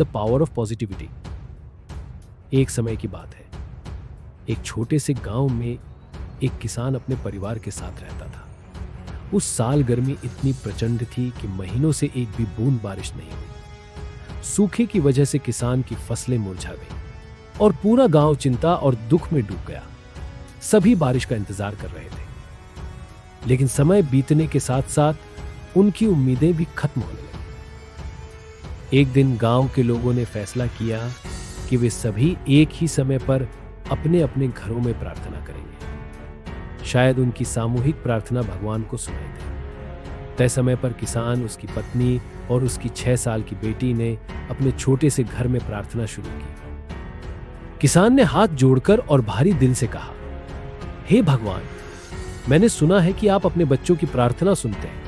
The power of positivity. एक समय की बात है, एक छोटे से गांव में एक किसान अपने परिवार के साथ रहता था। उस साल गर्मी इतनी प्रचंड थी कि महीनों से एक भी बूंद बारिश नहीं हुई। सूखे की वजह से किसान की फसलें मुरझा गई और पूरा गांव चिंता और दुख में डूब गया। सभी बारिश का इंतजार कर रहे थे, लेकिन समय बीतने के साथ साथ उनकी उम्मीदें भी खत्म होने लगी। एक दिन गांव के लोगों ने फैसला किया कि वे सभी एक ही समय पर अपने अपने घरों में प्रार्थना करेंगे। शायद उनकी सामूहिक प्रार्थना भगवान को सुनाई दे। तय समय पर किसान, उसकी पत्नी और उसकी 6 साल की बेटी ने अपने छोटे से घर में प्रार्थना शुरू की। किसान ने हाथ जोड़कर और भारी दिल से कहा, हे भगवान, मैंने सुना है कि आप अपने बच्चों की प्रार्थना सुनते हैं।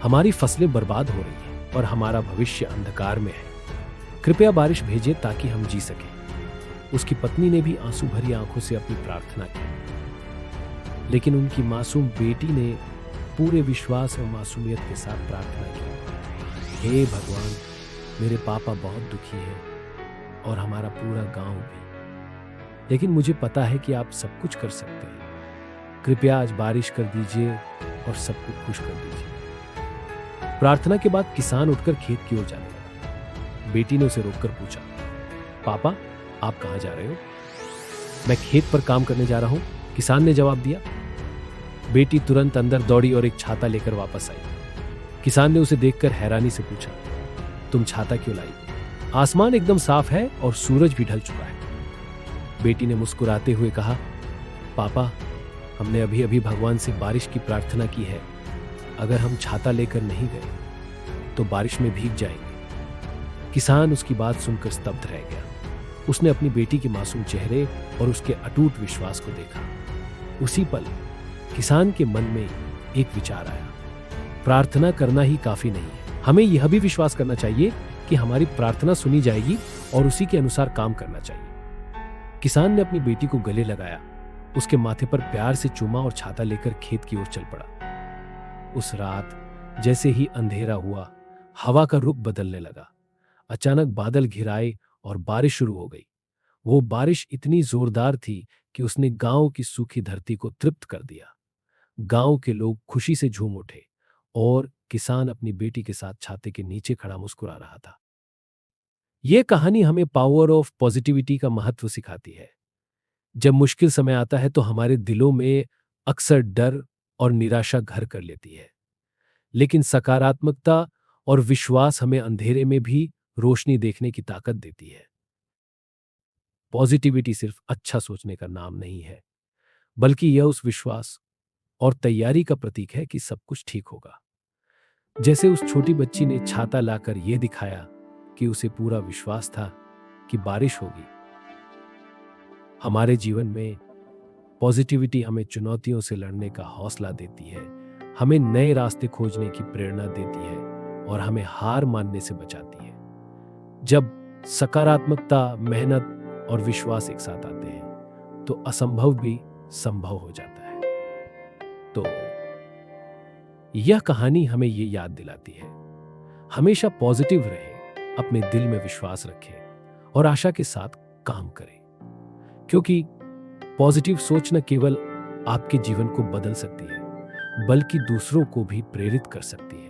हमारी फसलें बर्बाद हो रही हैं और हमारा भविष्य अंधकार में है। कृपया बारिश भेजें ताकि हम जी सकें। उसकी पत्नी ने भी आंसू भरी आंखों से अपनी प्रार्थना की, लेकिन उनकी मासूम बेटी ने पूरे विश्वास और मासूमियत के साथ प्रार्थना की, हे भगवान, मेरे पापा बहुत दुखी हैं और हमारा पूरा गांव भी, लेकिन मुझे पता है कि आप सब कुछ कर सकते हैं। कृपया आज बारिश कर दीजिए और सबको खुश कर दीजिए। प्रार्थना के बाद किसान उठकर खेत की ओर जाने लगा। बेटी ने उसे रोककर पूछा, पापा, आप कहां जा रहे हो? मैं खेत पर काम करने जा रहा हूं, किसान ने जवाब दिया। बेटी तुरंत अंदर दौड़ी और एक छाता लेकर वापस आई। किसान ने उसे देखकर हैरानी से पूछा, तुम छाता क्यों लाई? आसमान एकदम साफ है और सूरज भी ढल चुका है। बेटी ने मुस्कुराते हुए कहा, पापा, हमने अभी अभी भगवान से बारिश की प्रार्थना की है। अगर हम छाता लेकर नहीं गए तो बारिश में भीग जाएंगे। किसान उसकी बात सुनकर स्तब्ध रह गया। उसने अपनी बेटी के मासूम चेहरे और उसके अटूट विश्वास को देखा। उसी पल किसान के मन में एक विचार आया, प्रार्थना करना ही काफी नहीं है, हमें यह भी विश्वास करना चाहिए कि हमारी प्रार्थना सुनी जाएगी और उसी के अनुसार काम करना चाहिए। किसान ने अपनी बेटी को गले लगाया, उसके माथे पर प्यार से चूमा और छाता लेकर खेत की ओर चल पड़ा। उस रात जैसे ही अंधेरा हुआ, हवा का रुख बदलने लगा। अचानक बादल घिर आए और बारिश शुरू हो गई। वो बारिश इतनी जोरदार थी कि उसने गांव की सूखी धरती को तृप्त कर दिया। गांव के लोग खुशी से झूम उठे और किसान अपनी बेटी के साथ छाते के नीचे खड़ा मुस्कुरा रहा था। यह कहानी हमें पावर ऑफ पॉजिटिविटी का महत्व सिखाती है। जब मुश्किल समय आता है तो हमारे दिलों में अक्सर डर और निराशा घर कर लेती है, लेकिन सकारात्मकता और विश्वास हमें अंधेरे में भी रोशनी देखने की ताकत देती है। पॉजिटिविटी सिर्फ अच्छा सोचने का नाम नहीं है, बल्कि यह उस विश्वास और तैयारी का प्रतीक है कि सब कुछ ठीक होगा। जैसे उस छोटी बच्ची ने छाता लाकर यह दिखाया कि उसे पूरा विश्वास था कि बारिश होगी। हमारे जीवन में पॉजिटिविटी हमें चुनौतियों से लड़ने का हौसला देती है, हमें नए रास्ते खोजने की प्रेरणा देती है और हमें हार मानने से बचाती है। जब सकारात्मकता, मेहनत और विश्वास एक साथ आते हैं तो असंभव भी संभव हो जाता है। तो यह कहानी हमें ये याद दिलाती है, हमेशा पॉजिटिव रहें, अपने दिल में विश्वास रखें और आशा के साथ काम करें, क्योंकि पॉजिटिव सोच न केवल आपके जीवन को बदल सकती है, बल्कि दूसरों को भी प्रेरित कर सकती है।